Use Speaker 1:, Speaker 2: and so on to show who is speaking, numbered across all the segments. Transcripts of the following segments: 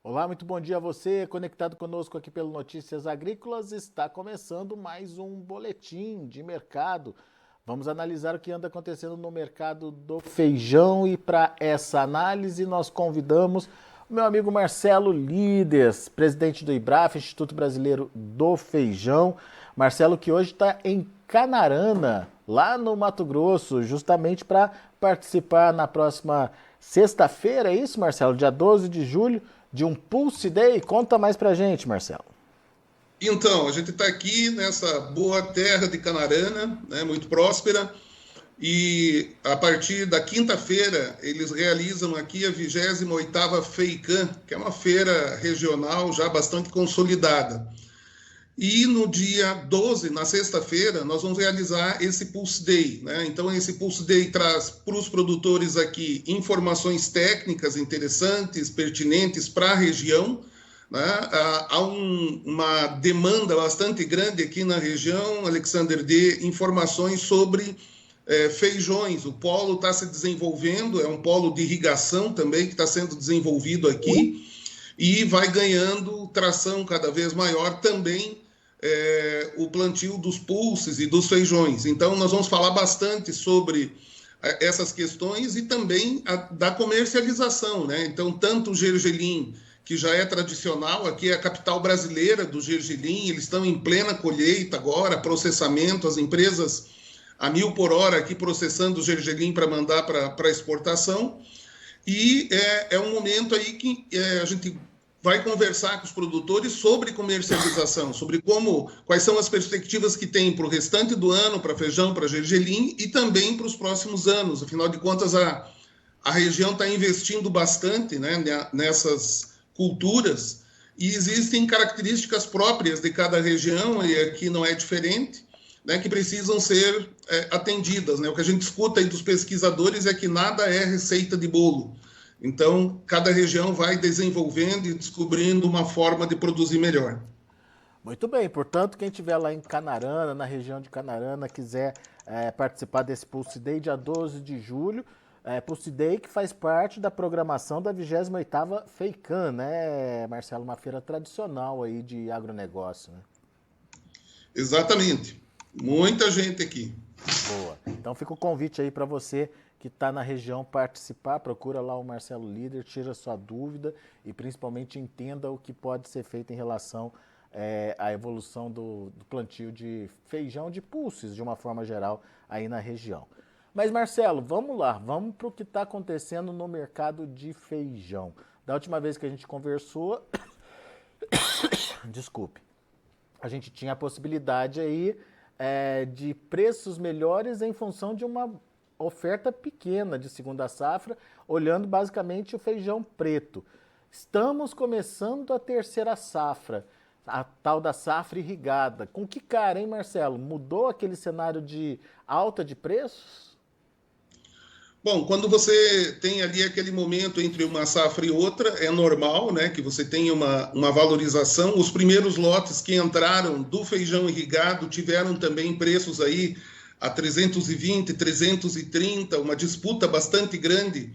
Speaker 1: Olá, muito bom dia a você, conectado conosco aqui pelo Notícias Agrícolas. Está começando mais um boletim de mercado. Vamos analisar o que anda acontecendo no mercado do feijão e para essa análise nós convidamos o meu amigo Marcelo Líderes, presidente do IBRAF, Instituto Brasileiro do Feijão. Marcelo que hoje está em Canarana, lá no Mato Grosso, justamente para participar na próxima sexta-feira, é isso, Marcelo? Dia 12 de julho, de um Pulse Day. Conta mais pra gente, Marcelo.
Speaker 2: Então, a gente está aqui nessa boa terra de Canarana, né, muito próspera, e a partir da quinta-feira eles realizam aqui a 28ª FEICAM, que é uma feira regional já bastante consolidada. E no dia 12, na sexta-feira, nós vamos realizar esse Pulse Day, né? Então, esse Pulse Day traz para os produtores aqui informações técnicas interessantes, pertinentes para a região, né? Há uma demanda bastante grande aqui na região, Alexander, de informações sobre feijões. O polo está se desenvolvendo, é um polo de irrigação também que está sendo desenvolvido aqui e vai ganhando tração cada vez maior também o plantio dos pulses e dos feijões. Então, nós vamos falar bastante sobre essas questões e também da comercialização, né? Então, tanto o gergelim, que já é tradicional, aqui é a capital brasileira do gergelim, eles estão em plena colheita agora, processamento, as empresas a 1.000 por hora aqui processando o gergelim para mandar para exportação, e é um momento aí que a gente vai conversar com os produtores sobre comercialização, sobre quais são as perspectivas que tem para o restante do ano, para feijão, para gergelim e também para os próximos anos. Afinal de contas, a região está investindo bastante, né, nessas culturas, e existem características próprias de cada região, e aqui não é diferente, né, que precisam ser atendidas, né? O que a gente escuta aí dos pesquisadores é que nada é receita de bolo. Então, cada região vai desenvolvendo e descobrindo uma forma de produzir melhor.
Speaker 1: Muito bem, portanto, quem estiver lá em Canarana, na região de Canarana, quiser participar desse Pulse Day, dia 12 de julho, Pulse Day que faz parte da programação da 28ª FEICAM, né, Marcelo? Uma feira tradicional aí de agronegócio, né?
Speaker 2: Exatamente. Muita gente aqui.
Speaker 1: Boa. Então fica o convite aí para você que está na região participar, procura lá o Marcelo Líder, tira sua dúvida e principalmente entenda o que pode ser feito em relação à evolução do plantio de feijão de pulses, de uma forma geral, aí na região. Mas Marcelo, vamos lá, vamos para o que está acontecendo no mercado de feijão. Da última vez que a gente conversou, desculpe, a gente tinha a possibilidade aí de preços melhores em função de uma oferta pequena de segunda safra, olhando basicamente o feijão preto. Estamos começando a terceira safra, a tal da safra irrigada. Com que cara, hein, Marcelo? Mudou aquele cenário de alta de preços?
Speaker 2: Bom, quando você tem ali aquele momento entre uma safra e outra, é normal, né, que você tenha uma valorização. Os primeiros lotes que entraram do feijão irrigado tiveram também preços aí a 320, 330, uma disputa bastante grande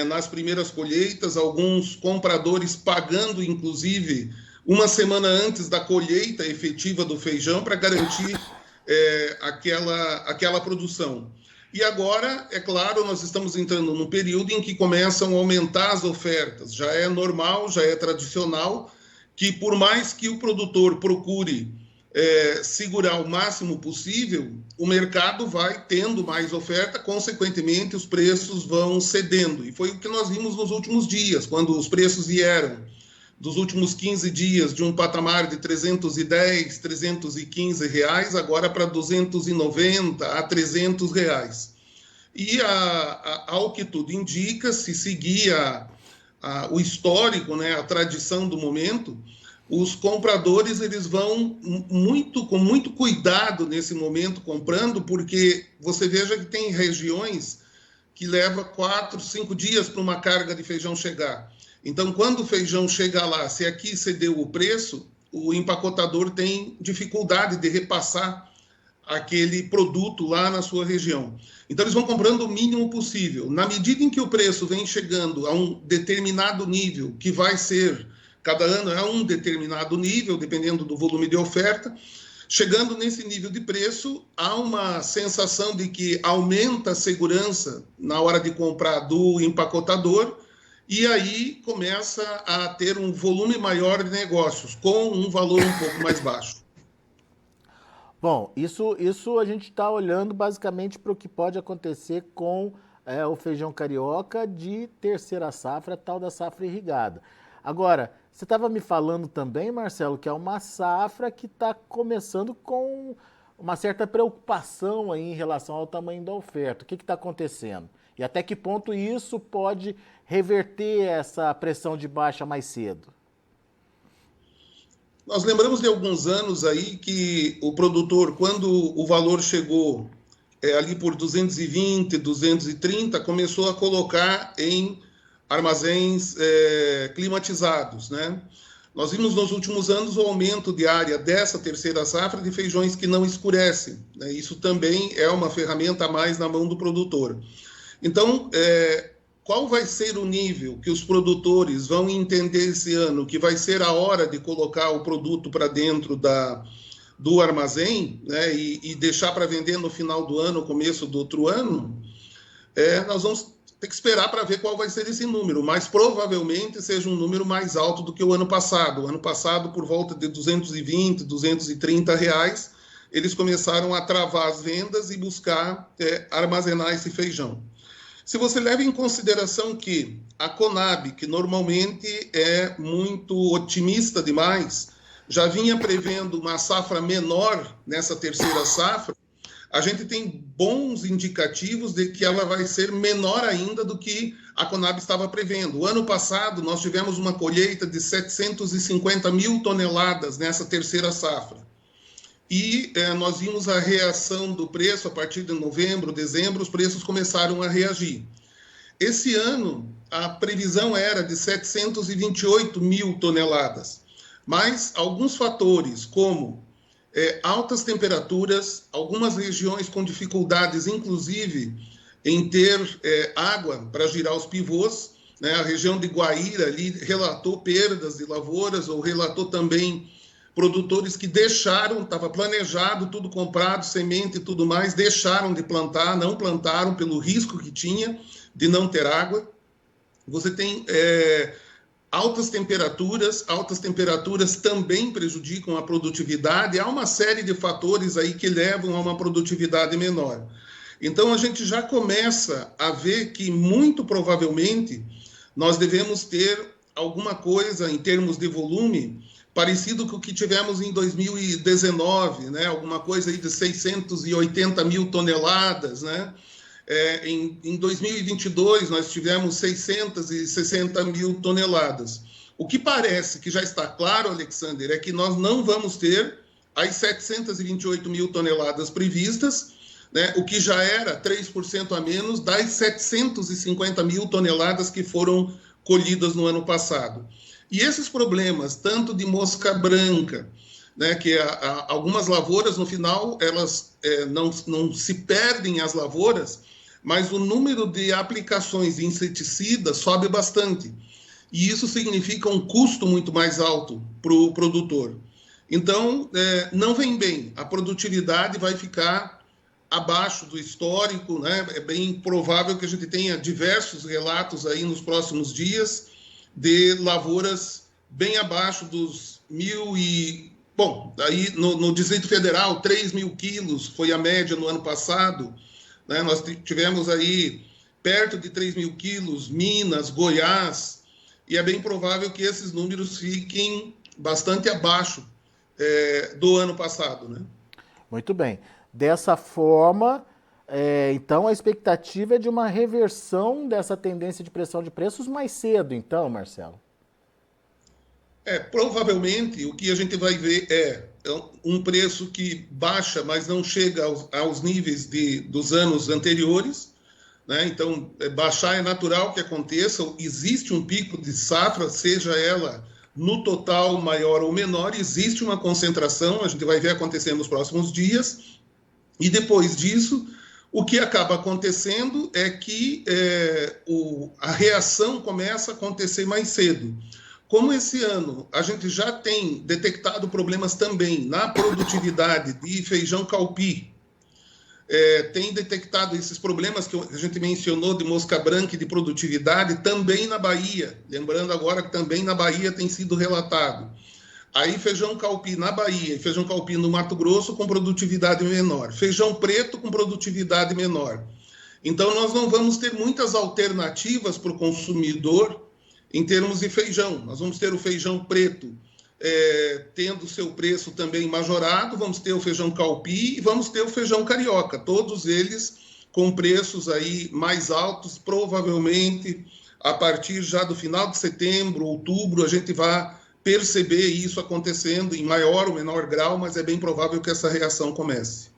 Speaker 2: nas primeiras colheitas, alguns compradores pagando, inclusive, uma semana antes da colheita efetiva do feijão para garantir aquela produção. E agora, é claro, nós estamos entrando num período em que começam a aumentar as ofertas. Já é normal, já é tradicional, que por mais que o produtor procure segurar o máximo possível, o mercado vai tendo mais oferta, consequentemente os preços vão cedendo. E foi o que nós vimos nos últimos dias, quando os preços vieram dos últimos 15 dias de um patamar de 310, 315 reais, agora para 290 a 300 reais. E ao que tudo indica, se seguir o histórico, né, a tradição do momento, os compradores eles vão com muito cuidado nesse momento comprando, porque você veja que tem regiões que levam 4, 5 dias para uma carga de feijão chegar. Então, quando o feijão chega lá, se aqui cedeu o preço, o empacotador tem dificuldade de repassar aquele produto lá na sua região. Então, eles vão comprando o mínimo possível. Na medida em que o preço vem chegando a um determinado nível, que vai ser Cada ano é um determinado nível, dependendo do volume de oferta. Chegando nesse nível de preço, há uma sensação de que aumenta a segurança na hora de comprar do empacotador, e aí começa a ter um volume maior de negócios, com um valor um pouco mais baixo.
Speaker 1: Bom, isso a gente está olhando basicamente para o que pode acontecer com o feijão carioca de terceira safra, tal da safra irrigada. Agora, você estava me falando também, Marcelo, que é uma safra que está começando com uma certa preocupação aí em relação ao tamanho da oferta. O que está acontecendo? E até que ponto isso pode reverter essa pressão de baixa mais cedo?
Speaker 2: Nós lembramos de alguns anos aí que o produtor, quando o valor chegou ali por 220, 230, começou a colocar em armazéns climatizados, né? Nós vimos nos últimos anos o aumento de área dessa terceira safra de feijões que não escurecem, né? Isso também é uma ferramenta a mais na mão do produtor. Então, qual vai ser o nível que os produtores vão entender esse ano, que vai ser a hora de colocar o produto para dentro do armazém, né, e deixar para vender no final do ano, começo do outro ano? Nós vamos ter que esperar para ver qual vai ser esse número, mas provavelmente seja um número mais alto do que o ano passado. O ano passado, por volta de 220, 230 reais, eles começaram a travar as vendas e buscar armazenar esse feijão. Se você leva em consideração que a Conab, que normalmente é muito otimista demais, já vinha prevendo uma safra menor nessa terceira safra, a gente tem bons indicativos de que ela vai ser menor ainda do que a Conab estava prevendo. O ano passado, nós tivemos uma colheita de 750 mil toneladas nessa terceira safra. E nós vimos a reação do preço a partir de novembro, dezembro, os preços começaram a reagir. Esse ano, a previsão era de 728 mil toneladas, mas alguns fatores, como altas temperaturas, algumas regiões com dificuldades, inclusive, em ter água para girar os pivôs, né? A região de Guaíra ali relatou perdas de lavouras, ou relatou também produtores que deixaram, estava planejado, tudo comprado, semente e tudo mais, deixaram de plantar, não plantaram pelo risco que tinha de não ter água. Você tem altas temperaturas também prejudicam a produtividade, há uma série de fatores aí que levam a uma produtividade menor. Então, a gente já começa a ver que, muito provavelmente, nós devemos ter alguma coisa em termos de volume parecido com o que tivemos em 2019, né? Alguma coisa aí de 680 mil toneladas, né? Em 2022, nós tivemos 660 mil toneladas. O que parece que já está claro, Alexander, é que nós não vamos ter as 728 mil toneladas previstas, né? O que já era 3% a menos das 750 mil toneladas que foram colhidas no ano passado. E esses problemas, tanto de mosca branca, né, que algumas lavouras, no final, elas não se perdem as lavouras, mas o número de aplicações de inseticidas sobe bastante. E isso significa um custo muito mais alto para o produtor. Então, não vem bem. A produtividade vai ficar abaixo do histórico, né? É bem provável que a gente tenha diversos relatos aí nos próximos dias de lavouras bem abaixo dos 1.000 e... Bom, aí no Distrito Federal, 3.000 quilos foi a média no ano passado, né? Nós tivemos aí perto de 3.000 quilos, Minas, Goiás, e é bem provável que esses números fiquem bastante abaixo do ano passado, né?
Speaker 1: Muito bem. Dessa forma, então a expectativa é de uma reversão dessa tendência de pressão de preços mais cedo, então, Marcelo?
Speaker 2: Provavelmente o que a gente vai ver é um preço que baixa, mas não chega aos níveis dos anos anteriores, né? Então, baixar é natural que aconteça, existe um pico de safra, seja ela no total maior ou menor, existe uma concentração, a gente vai ver acontecer nos próximos dias, e depois disso, o que acaba acontecendo é que a reação começa a acontecer mais cedo. como esse ano a gente já tem detectado problemas também na produtividade de feijão calpi, tem detectado esses problemas que a gente mencionou de mosca branca e de produtividade também na Bahia. Lembrando agora que também na Bahia tem sido relatado. Aí feijão calpi na Bahia e feijão calpi no Mato Grosso com produtividade menor. Feijão preto com produtividade menor. Então, nós não vamos ter muitas alternativas para o consumidor em termos de feijão. Nós vamos ter o feijão preto tendo seu preço também majorado, vamos ter o feijão calpi e vamos ter o feijão carioca. Todos eles com preços aí mais altos, provavelmente a partir já do final de setembro, outubro, a gente vai perceber isso acontecendo em maior ou menor grau, mas é bem provável que essa reação comece.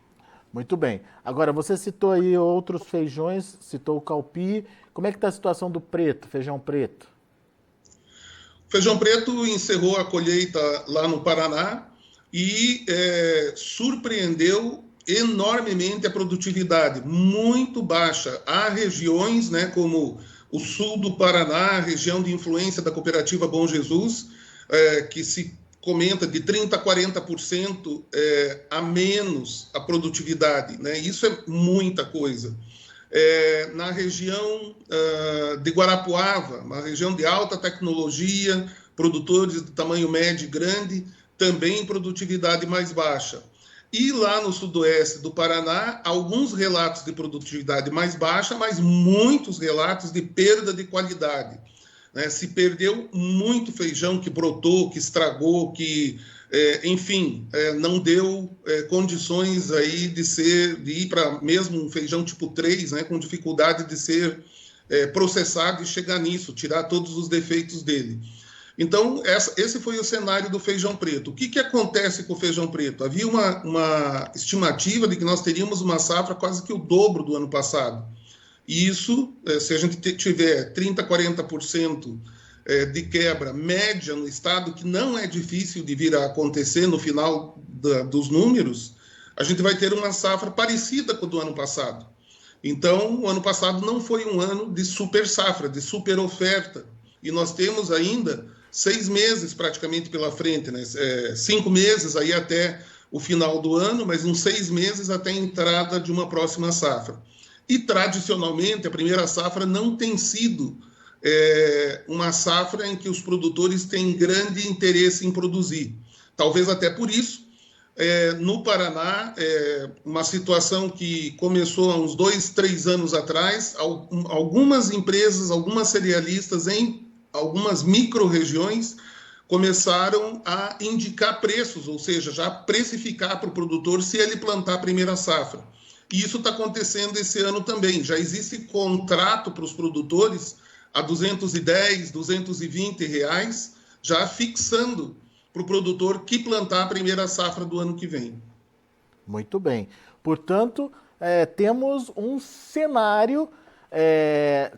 Speaker 1: Muito bem. Agora, você citou aí outros feijões, citou o calpi. Como é que está a situação do preto, feijão preto?
Speaker 2: Feijão preto encerrou a colheita lá no Paraná e surpreendeu enormemente a produtividade, muito baixa. Há regiões, né, como o sul do Paraná, a região de influência da cooperativa Bom Jesus, que se comenta de 30% a 40% a menos a produtividade, né? Isso é muita coisa. Na região de Guarapuava, uma região de alta tecnologia, produtores de tamanho médio e grande, também produtividade mais baixa. E lá no sudoeste do Paraná, alguns relatos de produtividade mais baixa, mas muitos relatos de perda de qualidade. Se perdeu muito feijão que brotou, que estragou, que, enfim, não deu condições aí de ir para mesmo um feijão tipo 3, né, com dificuldade de ser processado e chegar nisso, tirar todos os defeitos dele. Então, esse foi o cenário do feijão preto. O que acontece com o feijão preto? Havia uma estimativa de que nós teríamos uma safra quase que o dobro do ano passado. E isso, se a gente tiver 30%, 40% de quebra média no estado, que não é difícil de vir a acontecer no final dos números, a gente vai ter uma safra parecida com a do ano passado. Então, o ano passado não foi um ano de super safra, de super oferta. E nós temos ainda 6 meses praticamente pela frente, né? 5 meses aí até o final do ano, mas uns 6 meses até a entrada de uma próxima safra. E, tradicionalmente, a primeira safra não tem sido uma safra em que os produtores têm grande interesse em produzir. Talvez até por isso, no Paraná, uma situação que começou há uns 2, 3 anos atrás, algumas empresas, algumas cerealistas em algumas micro-regiões começaram a indicar preços, ou seja, já precificar para o produtor se ele plantar a primeira safra. E isso está acontecendo esse ano também. Já existe contrato para os produtores a R$210, R$220, já fixando para o produtor que plantar a primeira safra do ano que vem.
Speaker 1: Muito bem. Portanto, temos um cenário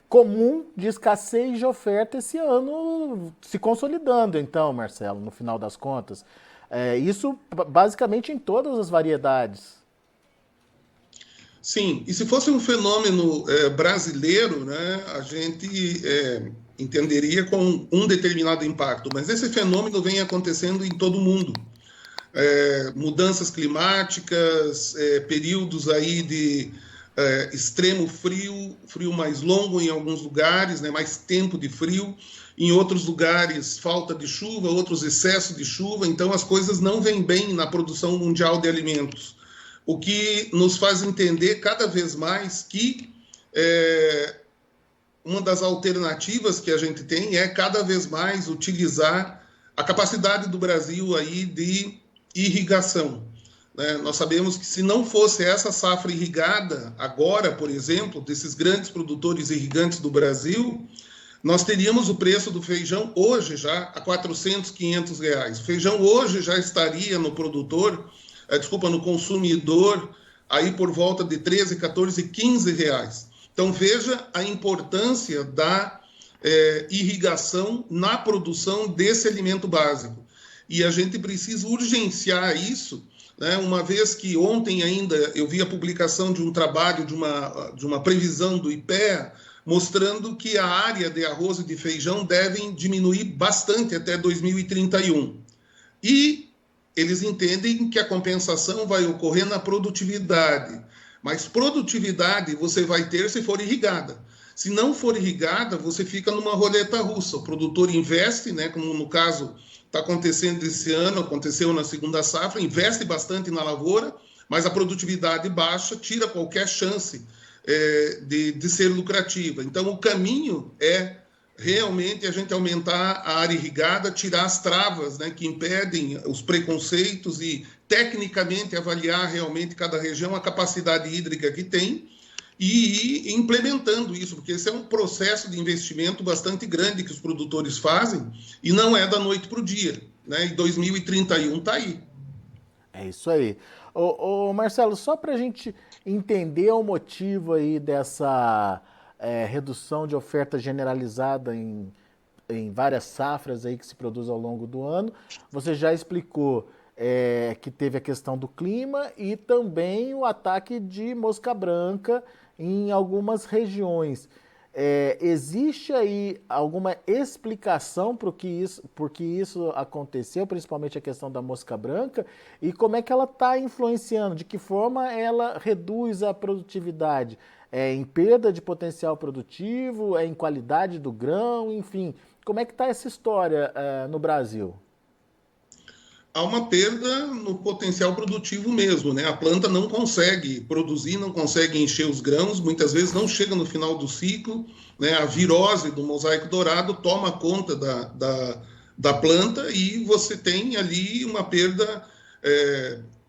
Speaker 1: comum de escassez de oferta esse ano se consolidando, então, Marcelo, no final das contas. Isso basicamente em todas as variedades.
Speaker 2: Sim, e se fosse um fenômeno brasileiro, né, a gente entenderia com um determinado impacto, mas esse fenômeno vem acontecendo em todo o mundo. Mudanças climáticas, períodos aí de extremo frio, frio mais longo em alguns lugares, né, mais tempo de frio, em outros lugares falta de chuva, outros excesso de chuva, então as coisas não vêm bem na produção mundial de alimentos. O que nos faz entender cada vez mais que uma das alternativas que a gente tem é cada vez mais utilizar a capacidade do Brasil aí de irrigação. Nós sabemos que se não fosse essa safra irrigada agora, por exemplo, desses grandes produtores irrigantes do Brasil, nós teríamos o preço do feijão hoje já a R$400, R$500. O feijão hoje já estaria no produtor, no consumidor, aí por volta de 13, 14, 15 reais. Então, veja a importância da irrigação na produção desse alimento básico. E a gente precisa urgenciar isso, né? Uma vez que ontem ainda eu vi a publicação de um trabalho, de uma previsão do IPEA, mostrando que a área de arroz e de feijão devem diminuir bastante até 2031. E eles entendem que a compensação vai ocorrer na produtividade, mas produtividade você vai ter se for irrigada. Se não for irrigada, você fica numa roleta russa. O produtor investe, né, como no caso está acontecendo esse ano, aconteceu na segunda safra, investe bastante na lavoura, mas a produtividade baixa tira qualquer chance de ser lucrativa. Então, o caminho é realmente a gente aumentar a área irrigada, tirar as travas, né, que impedem os preconceitos e, tecnicamente, avaliar realmente cada região, a capacidade hídrica que tem e ir implementando isso, porque esse é um processo de investimento bastante grande que os produtores fazem e não é da noite para o dia, né? E 2031 está aí.
Speaker 1: É isso aí. Ô, Marcelo, só para a gente entender o motivo aí dessa redução de oferta generalizada em várias safras aí que se produz ao longo do ano, você já explicou que teve a questão do clima e também o ataque de mosca branca em algumas regiões. Existe aí alguma explicação por que isso aconteceu, principalmente a questão da mosca branca, e como é que ela está influenciando, de que forma ela reduz a produtividade? É em perda de potencial produtivo, é em qualidade do grão, enfim. Como é que está essa história no Brasil?
Speaker 2: Há uma perda no potencial produtivo mesmo, né? A planta não consegue produzir, não consegue encher os grãos, muitas vezes não chega no final do ciclo, né? A virose do mosaico dourado toma conta da planta e você tem ali uma perda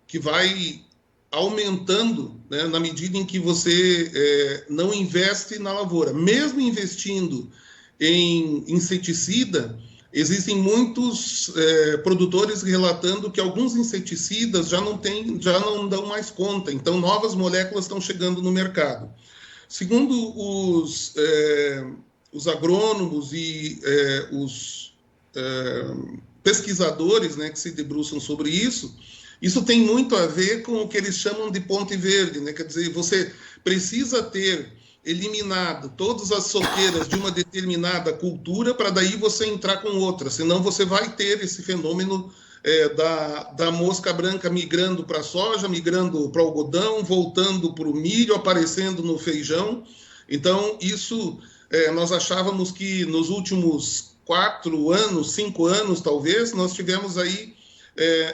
Speaker 2: que vai aumentando, né, na medida em que você não investe na lavoura. Mesmo investindo em inseticida, existem muitos produtores relatando que alguns inseticidas já não dão mais conta, então novas moléculas estão chegando no mercado. Segundo os agrônomos e os pesquisadores, né, que se debruçam sobre isso tem muito a ver com o que eles chamam de ponte verde, né? Quer dizer, você precisa ter eliminado todas as soqueiras de uma determinada cultura para daí você entrar com outra, senão você vai ter esse fenômeno da mosca branca migrando para a soja, migrando para o algodão, voltando para o milho, aparecendo no feijão. Então, isso nós achávamos que nos últimos 4 anos, 5 anos talvez, nós tivemos aí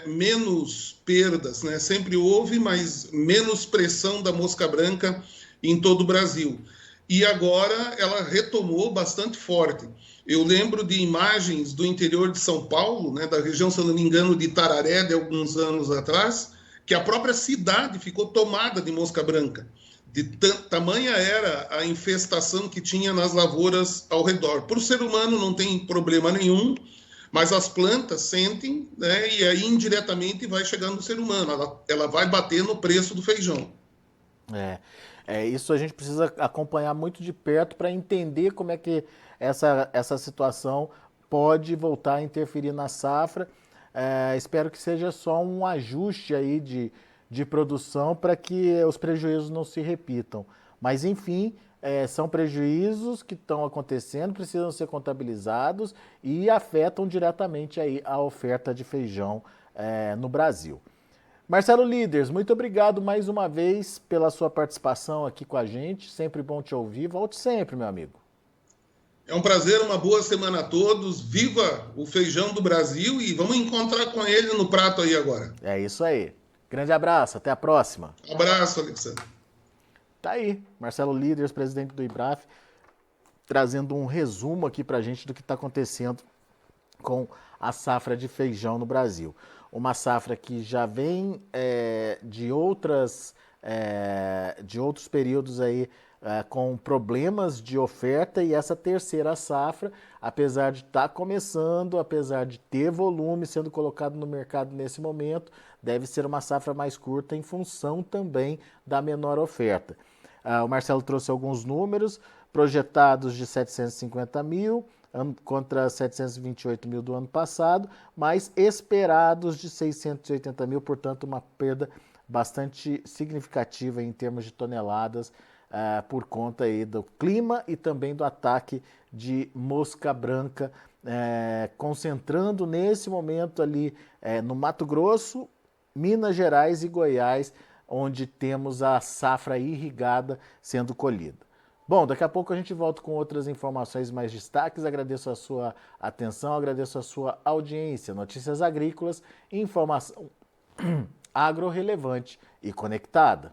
Speaker 2: menos perdas, né? Sempre houve, mas menos pressão da mosca branca em todo o Brasil. E agora ela retomou bastante forte. Eu lembro de imagens do interior de São Paulo, né, da região, se eu não me engano, de Itararé, de alguns anos atrás, que a própria cidade ficou tomada de mosca branca. De tamanha era a infestação que tinha nas lavouras ao redor. Para o ser humano não tem problema nenhum, mas as plantas sentem, né, e aí indiretamente vai chegando no ser humano. Ela vai bater no preço do feijão.
Speaker 1: Isso a gente precisa acompanhar muito de perto para entender como é que essa situação pode voltar a interferir na safra. Espero que seja só um ajuste aí de produção para que os prejuízos não se repitam. Mas, enfim, são prejuízos que estão acontecendo, precisam ser contabilizados e afetam diretamente aí a oferta de feijão no Brasil. Marcelo Líderes, muito obrigado mais uma vez pela sua participação aqui com a gente. Sempre bom te ouvir. Volte sempre, meu amigo.
Speaker 2: É um prazer, uma boa semana a todos. Viva o feijão do Brasil e vamos encontrar com ele no prato aí agora.
Speaker 1: É isso aí. Grande abraço, até a próxima.
Speaker 2: Abraço, Alexandre.
Speaker 1: Tá aí, Marcelo Líderes, presidente do IBRAF, trazendo um resumo aqui pra gente do que está acontecendo com a safra de feijão no Brasil. Uma safra que já vem de outros períodos aí com problemas de oferta, e essa terceira safra, apesar de estar começando, apesar de ter volume sendo colocado no mercado nesse momento, deve ser uma safra mais curta em função também da menor oferta. O Marcelo trouxe alguns números projetados de 750 mil, contra 728 mil do ano passado, mas esperados de 680 mil, portanto uma perda bastante significativa em termos de toneladas por conta aí do clima e também do ataque de mosca branca, concentrando nesse momento ali no Mato Grosso, Minas Gerais e Goiás, onde temos a safra irrigada sendo colhida. Bom, daqui a pouco a gente volta com outras informações mais destaques. Agradeço a sua atenção, agradeço a sua audiência. Notícias agrícolas, informação agro relevante e conectada.